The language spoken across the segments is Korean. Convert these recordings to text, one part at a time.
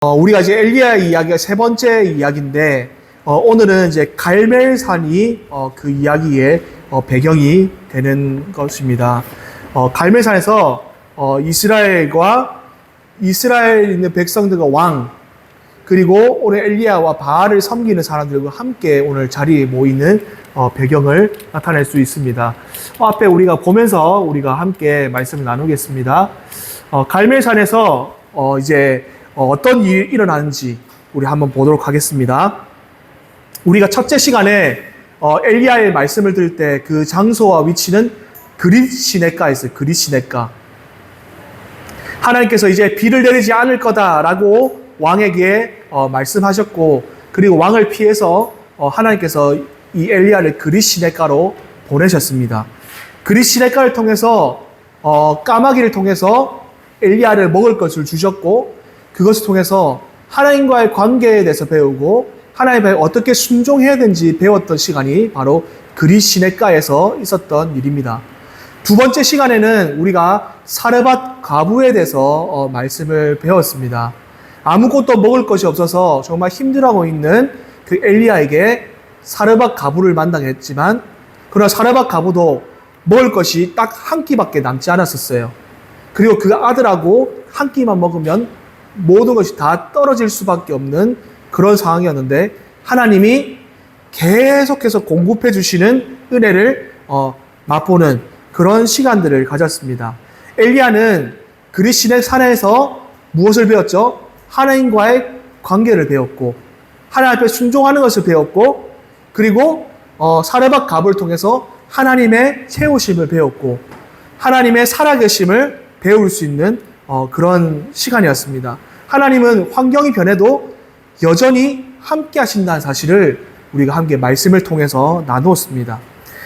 우리가 이제 엘리야 이야기가 세 번째 이야기인데, 오늘은 이제 갈멜산이 그 이야기의 배경이 되는 것입니다. 갈멜산에서 이스라엘과 이스라엘에 있는 백성들과 왕, 그리고 오늘 엘리야와 바알을 섬기는 사람들과 함께 오늘 자리에 모이는 배경을 나타낼 수 있습니다. 앞에 우리가 보면서 우리가 함께 말씀을 나누겠습니다. 갈멜산에서 이제 어떤 일이 일어나는지 우리 한번 보도록 하겠습니다. 우리가 첫째 시간에 엘리야의 말씀을 들을 때 그 장소와 위치는 그릿 시내가였어요. 그릿 시내가. 하나님께서 이제 비를 내리지 않을 거다라고 왕에게 말씀하셨고, 그리고 왕을 피해서 하나님께서 이 엘리야를 그릿 시내가로 보내셨습니다. 그릿 시내가를 통해서 까마귀를 통해서 엘리야를 먹을 것을 주셨고, 그것을 통해서 하나님과의 관계에 대해서 배우고 하나님에 어떻게 순종해야 되는지 배웠던 시간이 바로 그릿 시내가에서 있었던 일입니다. 두 번째 시간에는 우리가 사르밧 과부에 대해서 말씀을 배웠습니다. 아무것도 먹을 것이 없어서 정말 힘들어하고 있는 그 엘리야에게 사르밧 과부를 만나게 했지만, 그러나 사르밧 과부도 먹을 것이 딱 한 끼밖에 남지 않았었어요. 그리고 그 아들하고 한 끼만 먹으면 모든 것이 다 떨어질 수밖에 없는 그런 상황이었는데, 하나님이 계속해서 공급해 주시는 은혜를 맛보는 그런 시간들을 가졌습니다. 엘리야는 그릿 시내산에서 무엇을 배웠죠? 하나님과의 관계를 배웠고, 하나님 앞에 순종하는 것을 배웠고, 그리고 사르밧 과부를 통해서 하나님의 채우심을 배웠고, 하나님의 살아계심을 배울 수 있는 그런 시간이었습니다. 하나님은 환경이 변해도 여전히 함께 하신다는 사실을 우리가 함께 말씀을 통해서 나누었습니다.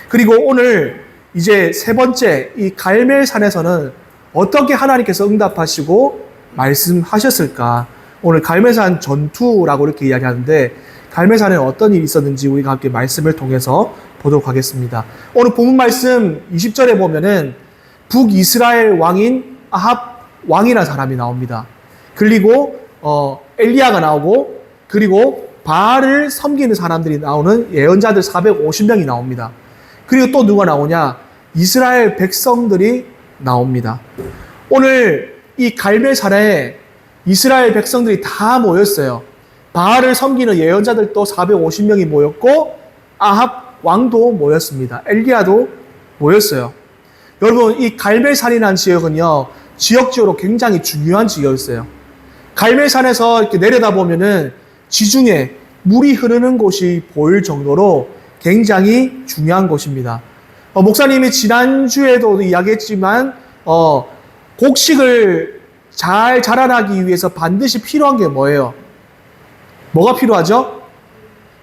그리고 오늘 이제 세 번째 이 갈멜산에서는 어떻게 하나님께서 응답하시고 말씀하셨을까? 오늘 갈멜산 전투라고 이렇게 이야기하는데, 갈멜산에 어떤 일이 있었는지 우리가 함께 말씀을 통해서 보도록 하겠습니다. 오늘 본문 말씀 20절에 보면은 북이스라엘 왕인 아합 왕이라는 사람이 나옵니다. 그리고 엘리야가 나오고, 그리고 바알을 섬기는 사람들이 나오는 예언자들 450명이 나옵니다. 그리고 또 누가 나오냐? 이스라엘 백성들이 나옵니다. 오늘 이 갈멜산에 이스라엘 백성들이 다 모였어요. 바알을 섬기는 예언자들도 450명이 모였고, 아합 왕도 모였습니다. 엘리야도 모였어요. 여러분, 이 갈멜산이라는 지역은요, 지역적으로 굉장히 중요한 지역이었어요. 갈멜산에서 이렇게 내려다보면은 지중해 물이 흐르는 곳이 보일 정도로 굉장히 중요한 곳입니다. 목사님이 지난주에도 이야기했지만, 곡식을 잘 자라나기 위해서 반드시 필요한 게 뭐예요? 뭐가 필요하죠?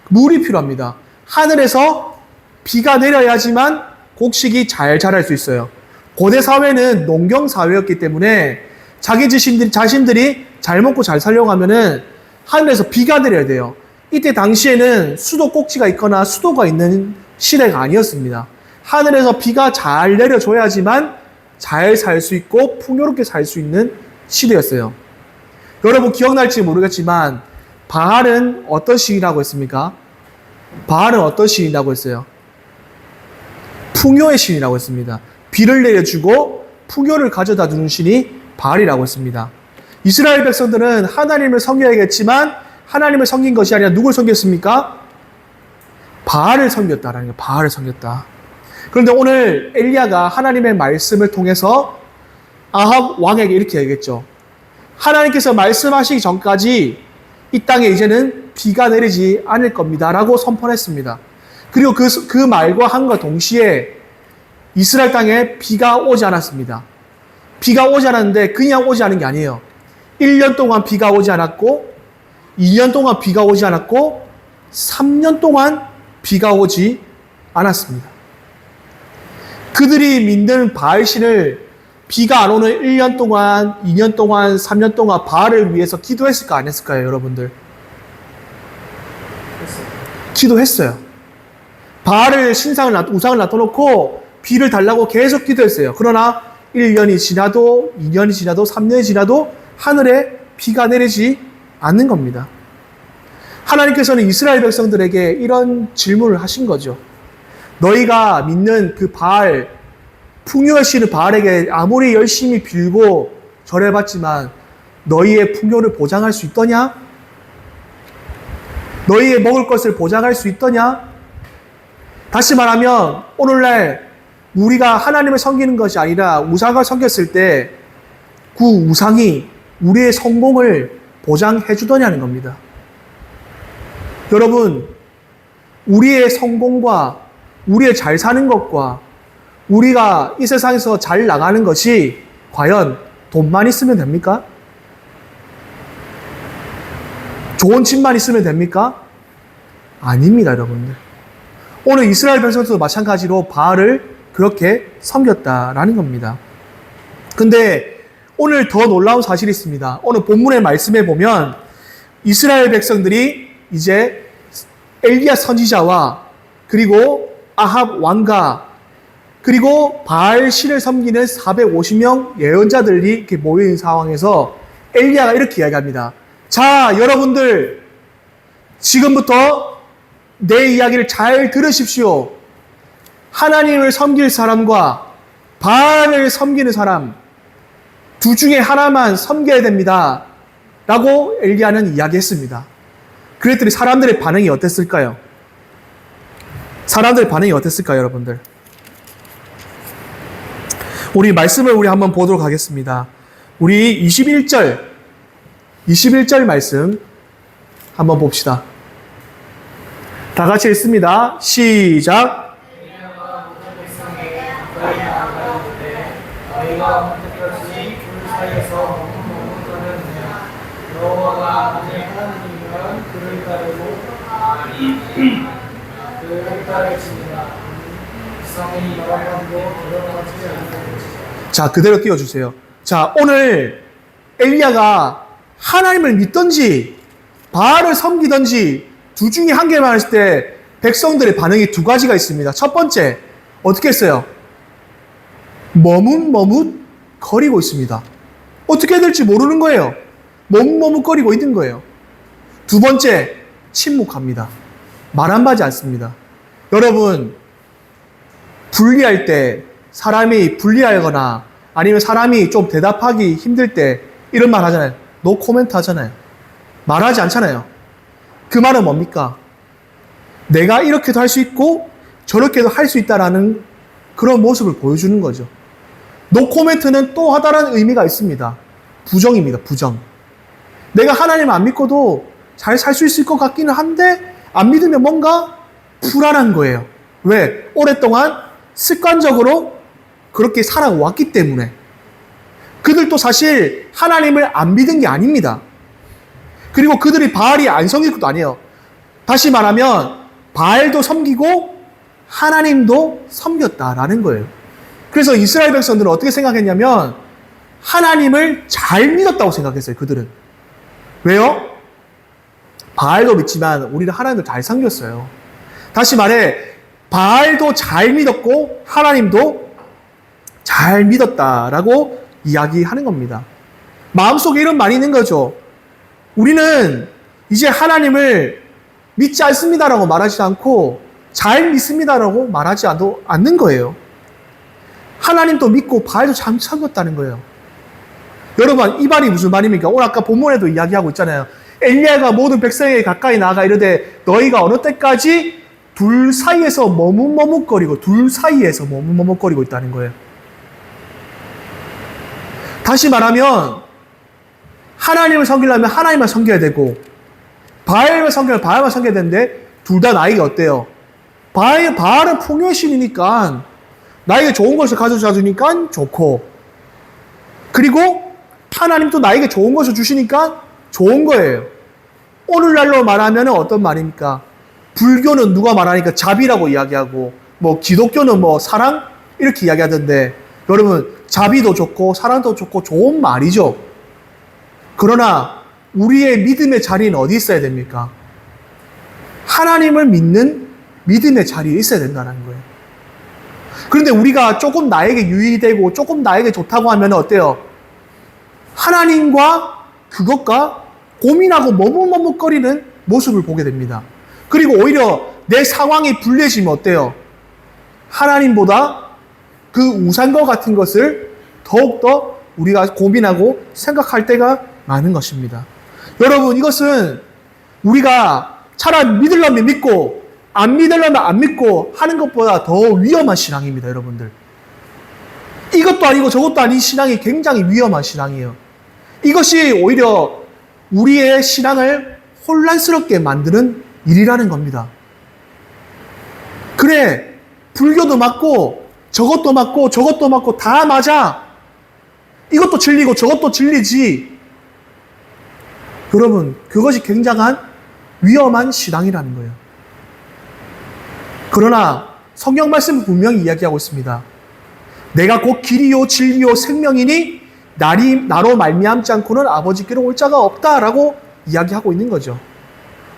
물이 필요합니다. 하늘에서 비가 내려야지만 곡식이 잘 자랄 수 있어요. 고대 사회는 농경 사회였기 때문에 자기 자신들이 잘 먹고 잘 살려고 하면은 하늘에서 비가 내려야 돼요. 이때 당시에는 수도꼭지가 있거나 수도가 있는 시대가 아니었습니다. 하늘에서 비가 잘 내려줘야지만 잘 살 수 있고 풍요롭게 살 수 있는 시대였어요. 여러분 기억날지 모르겠지만 바알은 어떤 신이라고 했습니까? 바알은 어떤 신이라고 했어요? 풍요의 신이라고 했습니다. 비를 내려주고 풍요를 가져다 주는 신이 바알이라고 했습니다. 이스라엘 백성들은 하나님을 섬겨야겠지만 하나님을 섬긴 것이 아니라 누굴 섬겼습니까? 바알을 섬겼다라는 거예요. 바알을 섬겼다. 그런데 오늘 엘리야가 하나님의 말씀을 통해서 아합 왕에게 이렇게 얘기했죠. 하나님께서 말씀하시기 전까지 이 땅에 이제는 비가 내리지 않을 겁니다 라고 선포했습니다. 그리고 그 말과 한과 동시에 이스라엘 땅에 비가 오지 않았습니다. 비가 오지 않았는데 그냥 오지 않은 게 아니에요. 1년 동안 비가 오지 않았고, 2년 동안 비가 오지 않았고, 3년 동안 비가 오지 않았습니다. 그들이 믿는 바알신을 비가 안 오는 1년 동안, 2년 동안, 3년 동안 바알을 위해서 기도했을까 안 했을까요, 여러분들? 기도했어요. 바알을 우상을 놔둬놓고 비를 달라고 계속 기도했어요. 그러나 1년이 지나도 2년이 지나도 3년이 지나도 하늘에 비가 내리지 않는 겁니다. 하나님께서는 이스라엘 백성들에게 이런 질문을 하신 거죠. 너희가 믿는 그 바알, 풍요하시는 바알에게 아무리 열심히 빌고 절해봤지만 너희의 풍요를 보장할 수 있더냐? 너희의 먹을 것을 보장할 수 있더냐? 다시 말하면 오늘날 우리가 하나님을 섬기는 것이 아니라 우상을 섬겼을 때 그 우상이 우리의 성공을 보장해 주더냐는 겁니다. 여러분, 우리의 성공과 우리의 잘 사는 것과 우리가 이 세상에서 잘 나가는 것이 과연 돈만 있으면 됩니까? 좋은 집만 있으면 됩니까? 아닙니다, 여러분들. 오늘 이스라엘 백성들도 마찬가지로 바알을 그렇게 섬겼다라는 겁니다. 근데 오늘 더 놀라운 사실이 있습니다. 오늘 본문의 말씀에 보면 이스라엘 백성들이 이제 엘리야 선지자와 그리고 아합 왕과 그리고 바알 신을 섬기는 450명 예언자들이 이렇게 모여있는 상황에서 엘리야가 이렇게 이야기합니다. 자, 여러분들 지금부터 내 이야기를 잘 들으십시오. 하나님을 섬길 사람과 바알을 섬기는 사람 두 중에 하나만 섬겨야 됩니다. 라고 엘리야는 이야기했습니다. 그랬더니 사람들의 반응이 어땠을까요? 사람들의 반응이 어땠을까요, 여러분들? 우리 말씀을 한번 보도록 하겠습니다. 우리 21절 말씀 한번 봅시다. 다 같이 읽습니다. 시작. 자, 그대로 띄워주세요. 자, 오늘 엘리야가 하나님을 믿던지 바알을 섬기던지 둘 중에 한 개만 했을 때 백성들의 반응이 두 가지가 있습니다. 첫 번째, 어떻게 했어요? 머뭇머뭇거리고 있습니다. 어떻게 해야 될지 모르는 거예요. 머뭇머뭇거리고 있는 거예요. 두 번째, 침묵합니다. 말 한마디 않습니다. 여러분, 분리할 때 사람이 분리하거나 아니면 사람이 좀 대답하기 힘들 때 이런 말 하잖아요. 노 코멘트 하잖아요. 말하지 않잖아요. 그 말은 뭡니까? 내가 이렇게도 할 수 있고 저렇게도 할 수 있다라는 그런 모습을 보여주는 거죠. 노 코멘트는 또 하다라는 의미가 있습니다. 부정입니다. 부정. 내가 하나님 안 믿고도 잘 살 수 있을 것 같기는 한데 안 믿으면 뭔가 불안한 거예요. 왜? 오랫동안 습관적으로 그렇게 살아왔기 때문에. 그들도 사실 하나님을 안 믿은 게 아닙니다. 그리고 그들이 바알이 안 섬길 것도 아니에요. 다시 말하면 바알도 섬기고 하나님도 섬겼다라는 거예요. 그래서 이스라엘 백성들은 어떻게 생각했냐면 하나님을 잘 믿었다고 생각했어요. 그들은. 왜요? 바알도 믿지만 우리는 하나님을 잘 섬겼어요. 다시 말해 바알도 잘 믿었고 하나님도 잘 믿었다라고 이야기하는 겁니다. 마음속에 이런 말이 있는 거죠. 우리는 이제 하나님을 믿지 않습니다라고 말하지 않고 잘 믿습니다라고 말하지 않는 거예요. 하나님도 믿고 바알도 잘 섬겼다는 거예요. 여러분, 이 말이 무슨 말입니까? 오늘 아까 본문에도 이야기하고 있잖아요. 엘리야가 모든 백성에게 가까이 나아가 이르되 너희가 어느 때까지 둘 사이에서 머뭇머뭇거리고 있다는 거예요. 다시 말하면 하나님을 섬기려면 하나님만 섬겨야 되고 바알만 섬기려면 바알만 섬겨야 되는데 둘 다 나에게 어때요? 바알은 풍요의 신이니까 나에게 좋은 것을 가져다 주니까 좋고 그리고 하나님도 나에게 좋은 것을 주시니까 좋은 거예요. 오늘날로 말하면 어떤 말입니까? 불교는 누가 말하니까 자비라고 이야기하고 뭐 기독교는 뭐 사랑 이렇게 이야기하던데 여러분 자비도 좋고 사랑도 좋고 좋은 말이죠. 그러나 우리의 믿음의 자리는 어디 있어야 됩니까? 하나님을 믿는 믿음의 자리에 있어야 된다는 거예요. 그런데 우리가 조금 나에게 유익되고 조금 나에게 좋다고 하면 어때요? 하나님과 그것과 고민하고 머뭇머뭇거리는 모습을 보게 됩니다. 그리고 오히려 내 상황이 불리해지면 어때요? 하나님보다 그 우상과 같은 것을 더욱더 우리가 고민하고 생각할 때가 많은 것입니다. 여러분, 이것은 우리가 차라리 믿으려면 믿고 안 믿으려면 안 믿고 하는 것보다 더 위험한 신앙입니다, 여러분들. 이것도 아니고 저것도 아닌 신앙이 굉장히 위험한 신앙이에요. 이것이 오히려 우리의 신앙을 혼란스럽게 만드는 일이라는 겁니다. 그래, 불교도 맞고 저것도 맞고 저것도 맞고 다 맞아. 이것도 진리고 저것도 진리지. 여러분, 그것이 굉장한 위험한 신앙이라는 거예요. 그러나 성경 말씀은 분명히 이야기하고 있습니다. 내가 곧 길이요 진리요 생명이니 나로 말미암지 않고는 아버지께로 올 자가 없다라고 이야기하고 있는 거죠.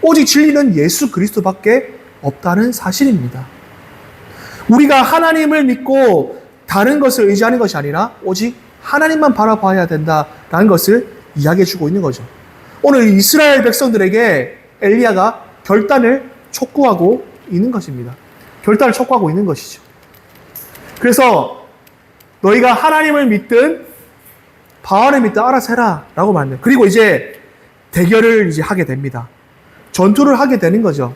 오직 진리는 예수 그리스도밖에 없다는 사실입니다. 우리가 하나님을 믿고 다른 것을 의지하는 것이 아니라 오직 하나님만 바라봐야 된다라는 것을 이야기해 주고 있는 거죠. 오늘 이스라엘 백성들에게 엘리야가 결단을 촉구하고 있는 것입니다. 결단을 촉구하고 있는 것이죠. 그래서 너희가 하나님을 믿든 바알을 믿든 알아서 해라 라고 말합니다. 그리고 이제 대결을 이제 하게 됩니다. 전투를 하게 되는 거죠.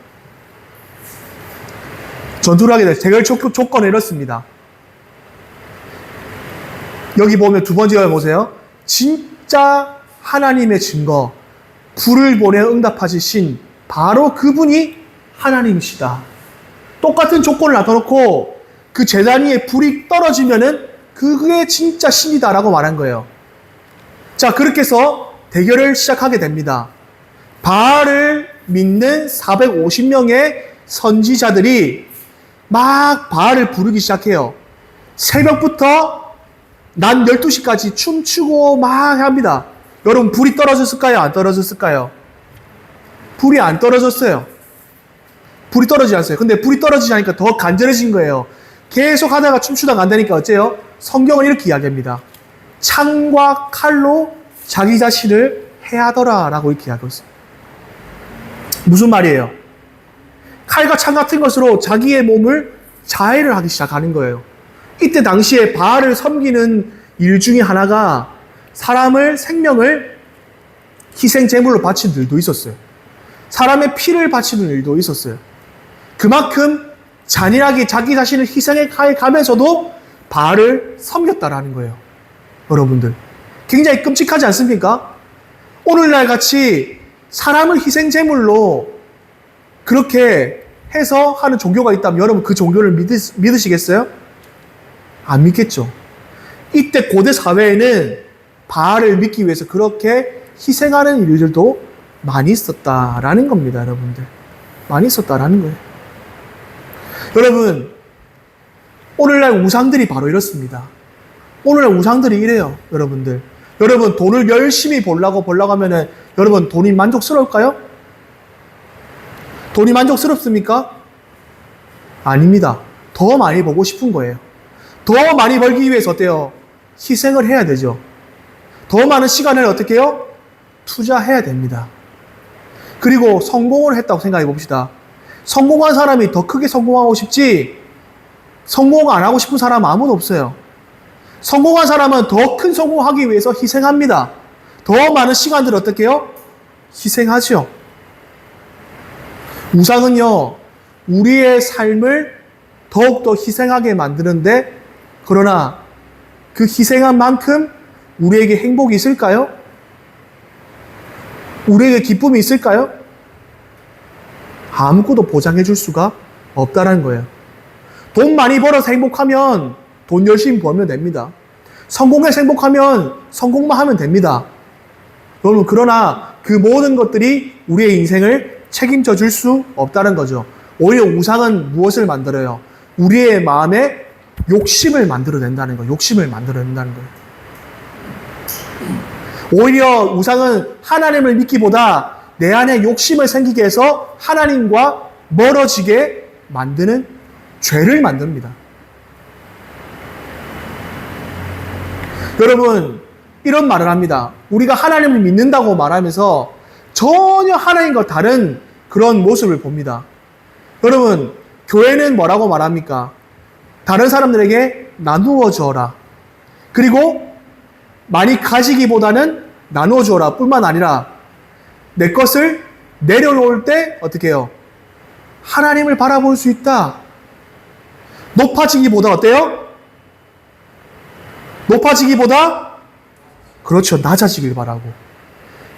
전투를 하게 돼서 대결 조건은 이렇습니다. 여기 보면 두 번째 보세요. 진짜 하나님의 증거, 불을 보내 응답하신 신, 바로 그분이 하나님이시다. 똑같은 조건을 놔둬놓고 그 제단 위에 불이 떨어지면은 그게 진짜 신이다라고 말한 거예요. 자, 그렇게 해서 대결을 시작하게 됩니다. 바알을 믿는 450명의 선지자들이 막 바알을 부르기 시작해요. 새벽부터 낮 12시까지 춤추고 막 합니다. 여러분, 불이 떨어졌을까요? 안 떨어졌을까요? 불이 안 떨어졌어요. 불이 떨어지지 않았어요. 근데 불이 떨어지지 않으니까 더 간절해진 거예요. 계속 하다가 춤추다가 안 되니까 어째요? 성경은 이렇게 이야기합니다. 창과 칼로 자기 자신을 해하더라 라고 이렇게 이야기하고 있어요. 무슨 말이에요? 칼과 창 같은 것으로 자기의 몸을 자해를 하기 시작하는 거예요. 이때 당시에 바알을 섬기는 일 중에 하나가 사람을 생명을 희생 제물로 바치는 일도 있었어요. 사람의 피를 바치는 일도 있었어요. 그만큼 잔인하게 자기 자신을 희생해 가면서도 바알을 섬겼다라는 거예요. 여러분들, 굉장히 끔찍하지 않습니까? 오늘날 같이 사람을 희생 제물로 그렇게 해서 하는 종교가 있다면 여러분 그 종교를 믿으시겠어요? 안 믿겠죠. 이때 고대 사회에는 바알을 믿기 위해서 그렇게 희생하는 일들도 많이 있었다라는 겁니다, 여러분들. 많이 있었다라는 거예요. 여러분, 오늘날 우상들이 바로 이렇습니다. 오늘날 우상들이 이래요, 여러분들. 여러분, 돈을 열심히 벌라고 하면은 여러분 돈이 만족스러울까요? 돈이 만족스럽습니까? 아닙니다. 더 많이 벌고 싶은 거예요. 더 많이 벌기 위해서 어때요? 희생을 해야 되죠. 더 많은 시간을 어떻게 해요? 투자해야 됩니다. 그리고 성공을 했다고 생각해 봅시다. 성공한 사람이 더 크게 성공하고 싶지 성공 안 하고 싶은 사람은 아무도 없어요. 성공한 사람은 더 큰 성공하기 위해서 희생합니다. 더 많은 시간들을 어떻게 해요? 희생하죠. 우상은요, 우리의 삶을 더욱더 희생하게 만드는데, 그러나 그 희생한 만큼 우리에게 행복이 있을까요? 우리에게 기쁨이 있을까요? 아무것도 보장해 줄 수가 없다는 거예요. 돈 많이 벌어서 행복하면 돈 열심히 벌면 됩니다. 성공해서 행복하면 성공만 하면 됩니다. 여러분, 그러나 그 모든 것들이 우리의 인생을 책임져 줄 수 없다는 거죠. 오히려 우상은 무엇을 만들어요? 우리의 마음에 욕심을 만들어낸다는 거예요. 욕심을 만들어낸다는 거예요. 오히려 우상은 하나님을 믿기보다 내 안에 욕심을 생기게 해서 하나님과 멀어지게 만드는 죄를 만듭니다. 여러분, 이런 말을 합니다. 우리가 하나님을 믿는다고 말하면서 전혀 하나님과 다른 그런 모습을 봅니다. 여러분, 교회는 뭐라고 말합니까? 다른 사람들에게 나누어 주어라. 그리고 많이 가지기보다는 나누어 주어라 뿐만 아니라 내 것을 내려놓을 때 어떻게 해요? 하나님을 바라볼 수 있다. 높아지기보다 어때요? 높아지기보다 그렇죠. 낮아지길 바라고.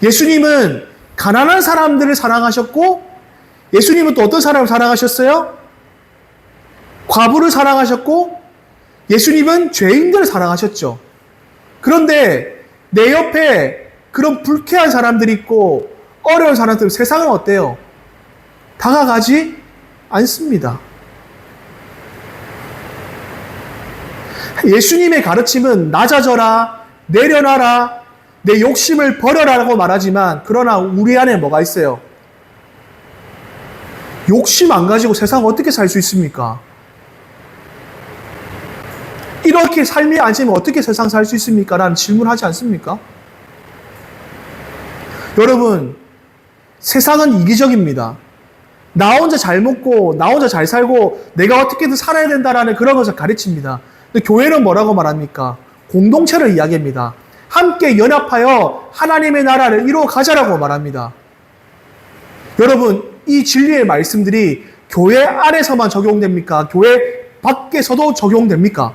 예수님은 가난한 사람들을 사랑하셨고 예수님은 또 어떤 사람을 사랑하셨어요? 과부를 사랑하셨고 예수님은 죄인들을 사랑하셨죠. 그런데 내 옆에 그런 불쾌한 사람들이 있고 어려운 사람들 세상은 어때요? 다가가지 않습니다. 예수님의 가르침은 낮아져라, 내려놔라, 내 욕심을 버려라라고 말하지만 그러나 우리 안에 뭐가 있어요? 욕심 안 가지고 세상 어떻게 살 수 있습니까? 이렇게 삶이 안 지면 어떻게 세상 살 수 있습니까? 라는 질문하지 않습니까? 여러분, 세상은 이기적입니다. 나 혼자 잘 먹고 나 혼자 잘 살고 내가 어떻게든 살아야 된다라는 그런 것을 가르칩니다. 근데 교회는 뭐라고 말합니까? 공동체를 이야기합니다. 함께 연합하여 하나님의 나라를 이루어 가자라고 말합니다. 여러분, 이 진리의 말씀들이 교회 안에서만 적용됩니까? 교회 밖에서도 적용됩니까?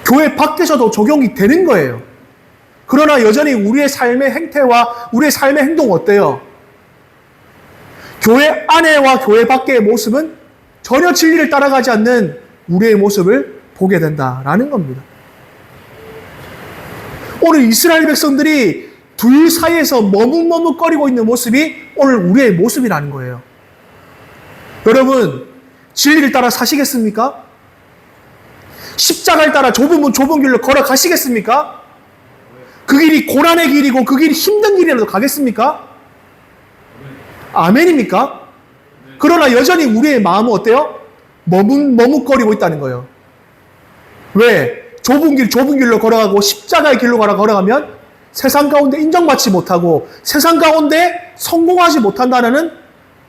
교회 밖에서도 적용이 되는 거예요. 그러나 여전히 우리의 삶의 행태와 우리의 삶의 행동은 어때요? 교회 안에와 교회 밖의 모습은 전혀 진리를 따라가지 않는 우리의 모습을 보게 된다라는 겁니다. 오늘 이스라엘 백성들이 둘 사이에서 머뭇머뭇거리고 있는 모습이 오늘 우리의 모습이라는 거예요. 여러분, 진리를 따라 사시겠습니까? 십자가를 따라 좁은 길로 걸어가시겠습니까? 그 길이 고난의 길이고 그 길이 힘든 길이라도 가겠습니까? 아멘입니까? 그러나 여전히 우리의 마음은 어때요? 머뭇거리고 있다는 거예요. 왜? 좁은 길로 걸어가고 십자가의 길로 걸어가면 세상 가운데 인정받지 못하고 세상 가운데 성공하지 못한다는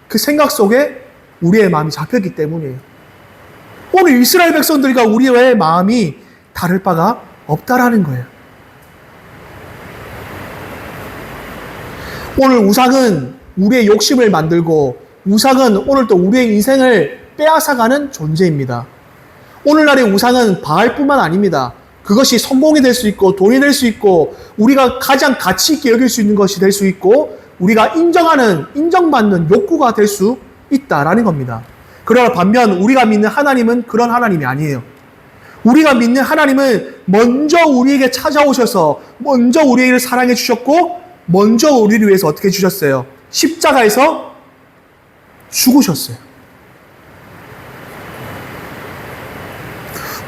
그 생각 속에 우리의 마음이 잡혔기 때문이에요. 오늘 이스라엘 백성들과 우리의 마음이 다를 바가 없다라는 거예요. 오늘 우상은 우리의 욕심을 만들고 우상은 오늘 또 우리의 인생을 빼앗아가는 존재입니다. 오늘날의 우상은 바알뿐만 아닙니다. 그것이 성공이 될 수 있고 돈이 될 수 있고 우리가 가장 가치 있게 여길 수 있는 것이 될 수 있고 우리가 인정받는 욕구가 될 수 있다라는 겁니다. 그러나 반면 우리가 믿는 하나님은 그런 하나님이 아니에요. 우리가 믿는 하나님은 먼저 우리에게 찾아오셔서 먼저 우리를 사랑해 주셨고 먼저 우리를 위해서 어떻게 해주셨어요? 십자가에서 죽으셨어요.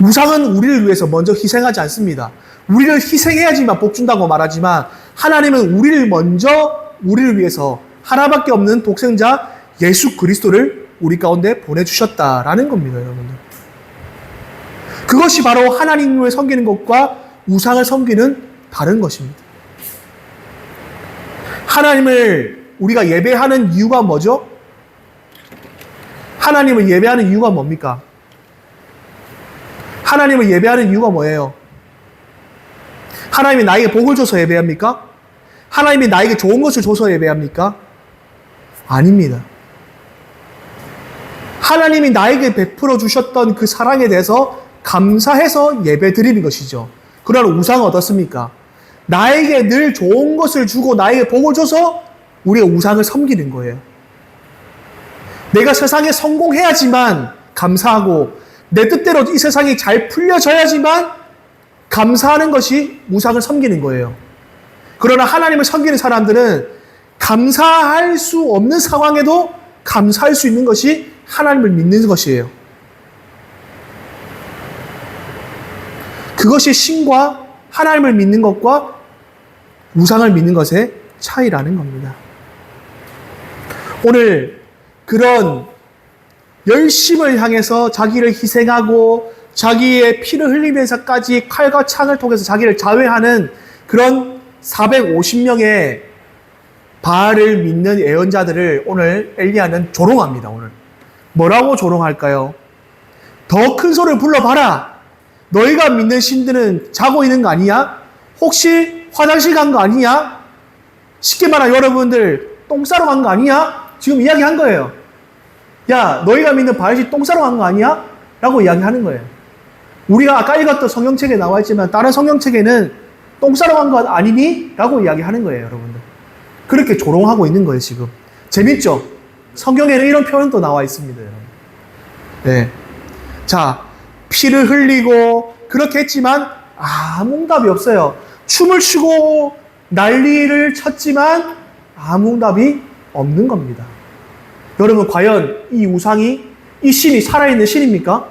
우상은 우리를 위해서 먼저 희생하지 않습니다. 우리를 희생해야지만 복 준다고 말하지만 하나님은 우리를 위해서 하나밖에 없는 독생자 예수 그리스도를 우리 가운데 보내주셨다라는 겁니다, 여러분들. 그것이 바로 하나님을 섬기는 것과 우상을 섬기는 다른 것입니다. 하나님을 우리가 예배하는 이유가 뭐죠? 하나님을 예배하는 이유가 뭡니까? 하나님을 예배하는 이유가 뭐예요? 하나님이 나에게 복을 줘서 예배합니까? 하나님이 나에게 좋은 것을 줘서 예배합니까? 아닙니다. 하나님이 나에게 베풀어 주셨던 그 사랑에 대해서 감사해서 예배 드리는 것이죠. 그러나 우상은 어떻습니까? 나에게 늘 좋은 것을 주고 나에게 복을 줘서 우리가 우상을 섬기는 거예요. 내가 세상에 성공해야지만 감사하고 내 뜻대로 이 세상이 잘 풀려져야지만 감사하는 것이 우상을 섬기는 거예요. 그러나 하나님을 섬기는 사람들은 감사할 수 없는 상황에도 감사할 수 있는 것이 하나님을 믿는 것이에요. 그것이 신과 하나님을 믿는 것과 우상을 믿는 것의 차이라는 겁니다. 오늘 그런 열심을 향해서 자기를 희생하고 자기의 피를 흘리면서까지 칼과 창을 통해서 자기를 자회하는 그런 450명의 바알을 믿는 예언자들을 오늘 엘리야는 조롱합니다. 오늘 뭐라고 조롱할까요? 더 큰 소리를 불러봐라. 너희가 믿는 신들은 자고 있는 거 아니냐? 혹시 화장실 간 거 아니냐? 쉽게 말하면 여러분들 똥 싸러 간 거 아니냐? 지금 이야기한 거예요. 야, 너희가 믿는 바알이 똥 싸러 간 거 아니야? 라고 이야기하는 거예요. 우리가 아까 읽었던 성경책에 나와 있지만 다른 성경책에는 똥 싸러 간 거 아니니? 라고 이야기하는 거예요, 여러분들. 그렇게 조롱하고 있는 거예요, 지금. 재밌죠? 성경에는 이런 표현도 나와 있습니다, 여러분. 네. 자, 피를 흘리고 그렇게 했지만 아무 응답이 없어요. 춤을 추고 난리를 쳤지만 아무 응답이 없는 겁니다. 여러분, 과연 이 우상이, 이 신이 살아있는 신입니까?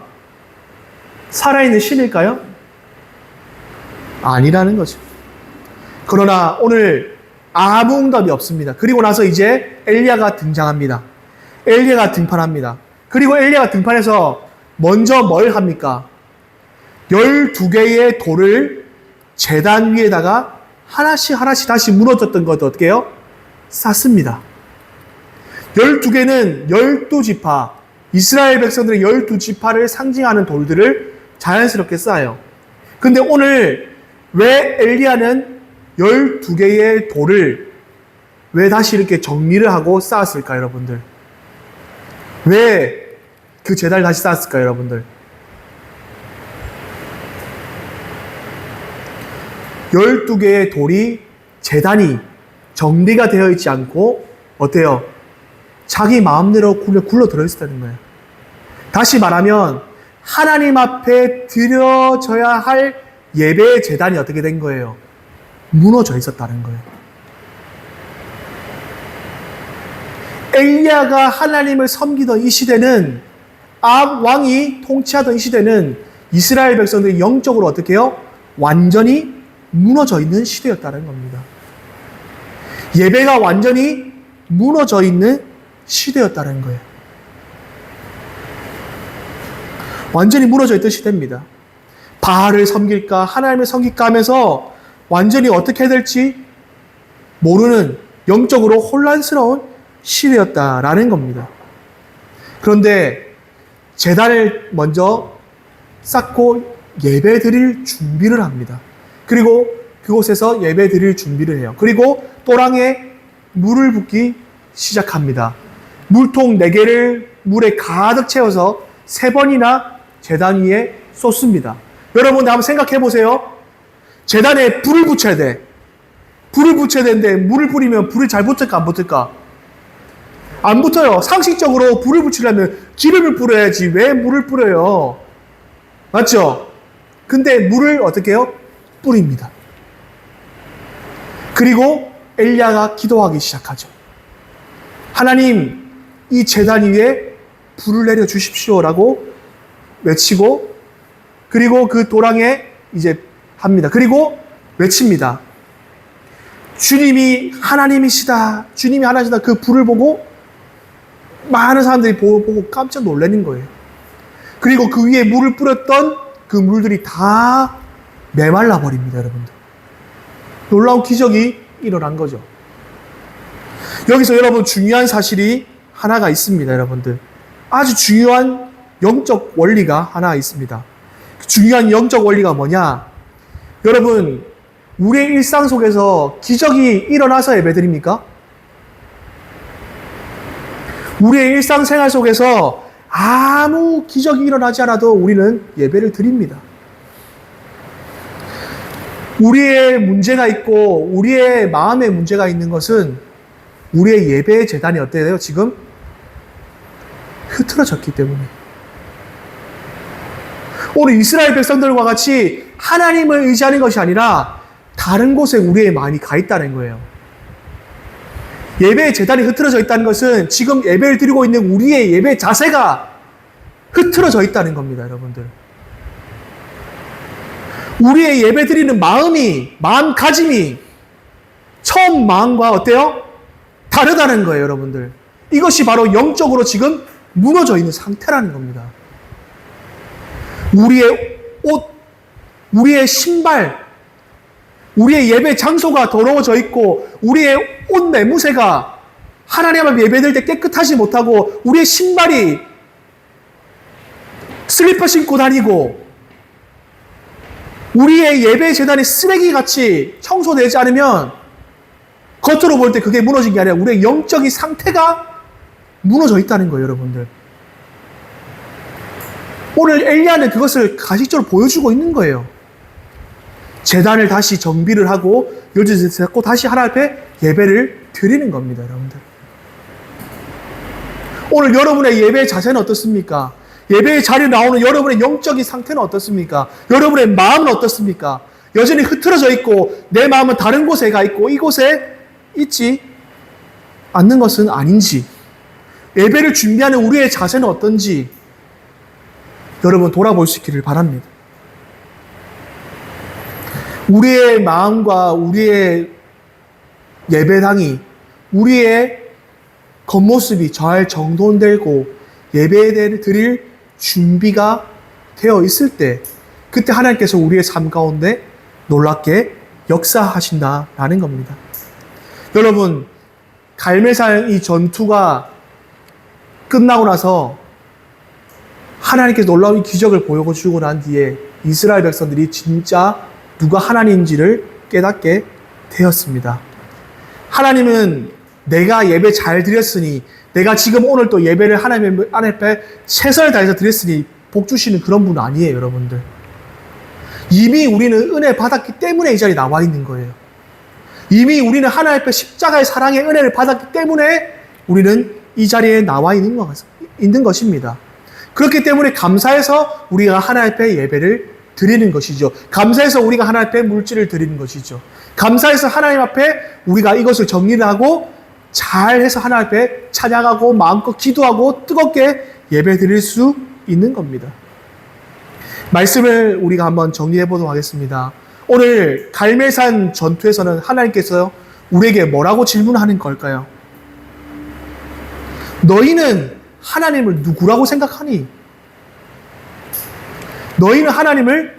살아있는 신일까요? 아니라는 거죠. 그러나 오늘 아무 응답이 없습니다. 그리고 나서 이제 엘리야가 등장합니다. 엘리야가 등판합니다. 그리고 엘리야가 등판해서 먼저 뭘 합니까? 12개의 돌을 제단 위에다가 하나씩 다시 무너졌던 것도 어떻게 해요? 쌓습니다. 12개는 12지파, 이스라엘 백성들의 12지파를 상징하는 돌들을 자연스럽게 쌓아요. 근데 오늘 왜 엘리야는 12개의 돌을 왜 다시 이렇게 정리를 하고 쌓았을까요, 여러분들? 왜 그 제단을 다시 쌓았을까요, 여러분들? 12개의 돌이, 제단이 정리가 되어 있지 않고 어때요? 자기 마음대로 굴러 들어있었다는 거예요. 다시 말하면 하나님 앞에 드려져야 할 예배의 제단이 어떻게 된 거예요? 무너져 있었다는 거예요. 엘리야가 하나님을 섬기던 이 시대는, 아합 왕이 통치하던 이 시대는 이스라엘 백성들이 영적으로 어떻게 해요? 완전히 무너져 있는 시대였다는 겁니다. 예배가 완전히 무너져 있는 시대였다는 거예요. 완전히 무너져 있던 시대입니다. 바알을 섬길까 하나님을 섬길까 하면서 완전히 어떻게 해야 될지 모르는 영적으로 혼란스러운 시대였다라는 겁니다. 그런데 제단을 먼저 쌓고 예배 드릴 준비를 합니다. 그리고 그곳에서 예배 드릴 준비를 해요. 그리고 또랑에 물을 붓기 시작합니다. 물통 4개를 물에 가득 채워서 3번이나 제단 위에 쏟습니다. 여러분, 한번 생각해 보세요. 제단에 불을 붙여야 돼. 불을 붙여야 되는데 물을 뿌리면 불이 잘 붙을까 안 붙을까? 안 붙어요. 상식적으로 불을 붙이려면 기름을 뿌려야지 왜 물을 뿌려요? 맞죠? 근데 물을 어떻게 해요? 뿌립니다. 그리고 엘리야가 기도하기 시작하죠. 하나님, 이 제단 위에 불을 내려 주십시오라고 외치고, 그리고 그 도랑에 이제 합니다. 그리고 외칩니다. 주님이 하나님이시다. 주님이 하나님이시다. 그 불을 보고 많은 사람들이 보고 깜짝 놀라는 거예요. 그리고 그 위에 물을 뿌렸던 그 물들이 다 메말라 버립니다, 여러분들. 놀라운 기적이 일어난 거죠. 여기서 여러분 중요한 사실이 하나가 있습니다, 여러분들. 아주 중요한 영적 원리가 하나 있습니다. 중요한 영적 원리가 뭐냐? 여러분, 우리의 일상 속에서 기적이 일어나서 예배드립니까? 우리의 일상생활 속에서 아무 기적이 일어나지 않아도 우리는 예배를 드립니다. 우리의 문제가 있고 우리의 마음에 문제가 있는 것은 우리의 예배의 재단이 어때요? 지금 흐트러졌기 때문에. 오늘 이스라엘 백성들과 같이 하나님을 의지하는 것이 아니라 다른 곳에 우리의 마음이 가 있다는 거예요. 예배의 재단이 흐트러져 있다는 것은 지금 예배를 드리고 있는 우리의 예배 자세가 흐트러져 있다는 겁니다, 여러분들. 우리의 예배 드리는 마음가짐이 처음 마음과 어때요? 다르다는 거예요, 여러분들. 이것이 바로 영적으로 지금 무너져 있는 상태라는 겁니다. 우리의 옷, 우리의 신발, 우리의 예배 장소가 더러워져 있고 우리의 옷 매무새가 하나님 앞에 예배될 때 깨끗하지 못하고 우리의 신발이 슬리퍼 신고 다니고 우리의 예배 재단이 쓰레기같이 청소되지 않으면 겉으로 볼 때 그게 무너진 게 아니라 우리의 영적인 상태가 무너져 있다는 거예요, 여러분들. 오늘 엘리야는 그것을 가시적으로 보여주고 있는 거예요. 제단을 다시 정비를 하고 요지를 잡고 다시 하나님 앞에 예배를 드리는 겁니다, 여러분들. 오늘 여러분의 예배 자세는 어떻습니까? 예배의 자리에 나오는 여러분의 영적인 상태는 어떻습니까? 여러분의 마음은 어떻습니까? 여전히 흐트러져 있고 내 마음은 다른 곳에 가 있고 이곳에 있지 않는 것은 아닌지, 예배를 준비하는 우리의 자세는 어떤지 여러분 돌아볼 수 있기를 바랍니다. 우리의 마음과 우리의 예배당이, 우리의 겉모습이 잘 정돈되고 예배에 드릴 준비가 되어 있을 때 그때 하나님께서 우리의 삶 가운데 놀랍게 역사하신다라는 겁니다. 여러분, 갈멜산 이 전투가 끝나고 나서 하나님께서 놀라운 기적을 보여주고 난 뒤에 이스라엘 백성들이 진짜 누가 하나님인지를 깨닫게 되었습니다. 하나님은 내가 예배 잘 드렸으니, 내가 지금 오늘 또 예배를 하나님 앞에 최선을 다해서 드렸으니 복 주시는 그런 분 아니에요, 여러분들. 이미 우리는 은혜 받았기 때문에 이 자리에 나와 있는 거예요. 이미 우리는 하나님 앞에 십자가의 사랑의 은혜를 받았기 때문에 우리는 이 자리에 나와 있는 것입니다. 그렇기 때문에 감사해서 우리가 하나님 앞에 예배를 드리는 것이죠. 감사해서 우리가 하나님 앞에 물질을 드리는 것이죠. 감사해서 하나님 앞에 우리가 이것을 정리를 하고 잘해서 하나님 앞에 찬양하고 마음껏 기도하고 뜨겁게 예배 드릴 수 있는 겁니다. 말씀을 우리가 한번 정리해 보도록 하겠습니다. 오늘 갈멜산 전투에서는 하나님께서 우리에게 뭐라고 질문하는 걸까요? 너희는 하나님을 누구라고 생각하니? 너희는 하나님을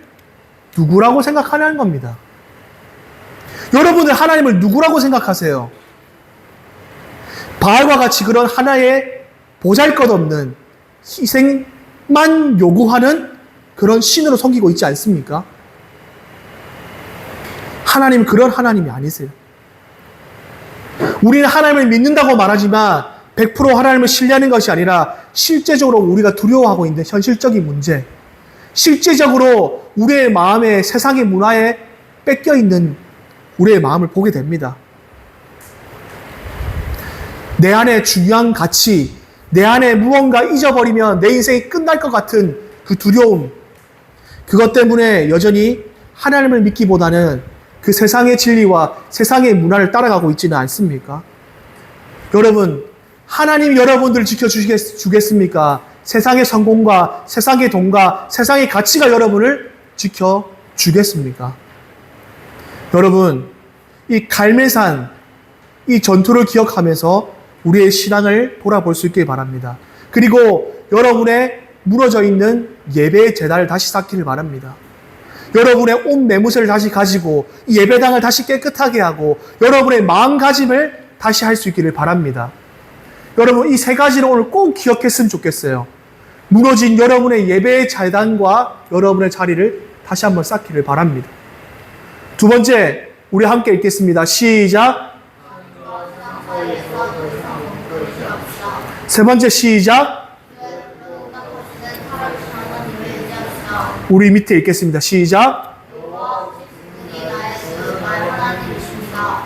누구라고 생각하냐는 겁니다. 여러분들 하나님을 누구라고 생각하세요? 바알과 같이 그런 하나의 보잘것없는 희생만 요구하는 그런 신으로 섬기고 있지 않습니까? 하나님 그런 하나님이 아니세요. 우리는 하나님을 믿는다고 말하지만 100% 하나님을 신뢰하는 것이 아니라 실제적으로 우리가 두려워하고 있는 현실적인 문제, 실제적으로 우리의 마음에 세상의 문화에 뺏겨 있는 우리의 마음을 보게 됩니다. 내 안에 중요한 가치, 내 안에 무언가 잊어버리면 내 인생이 끝날 것 같은 그 두려움, 그것 때문에 여전히 하나님을 믿기보다는 그 세상의 진리와 세상의 문화를 따라가고 있지는 않습니까? 여러분, 하나님이 여러분들을 지켜주겠습니까? 세상의 성공과 세상의 돈과 세상의 가치가 여러분을 지켜주겠습니까? 여러분, 이 갈멜산, 이 전투를 기억하면서 우리의 신앙을 돌아볼 수 있길 바랍니다. 그리고 여러분의 무너져 있는 예배의 제단을 다시 쌓기를 바랍니다. 여러분의 옷 매무새를 다시 가지고 이 예배당을 다시 깨끗하게 하고 여러분의 마음가짐을 다시 할 수 있기를 바랍니다. 여러분, 이 세 가지를 오늘 꼭 기억했으면 좋겠어요. 무너진 여러분의 예배의 제단과 여러분의 자리를 다시 한번 쌓기를 바랍니다. 두 번째, 우리 함께 읽겠습니다. 시작. 세 번째, 시작. 우리 밑에 읽겠습니다. 시작.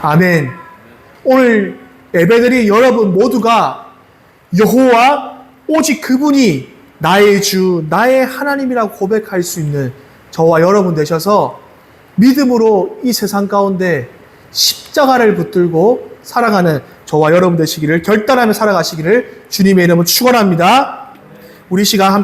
아멘. 오늘 예배드린 여러분 모두가 여호와 오직 그분이 나의 주, 나의 하나님이라고 고백할 수 있는 저와 여러분 되셔서 믿음으로 이 세상 가운데 십자가를 붙들고 살아가는 저와 여러분 되시기를, 결단하며 살아가시기를 주님의 이름으로 축원합니다. 우리 시간 함께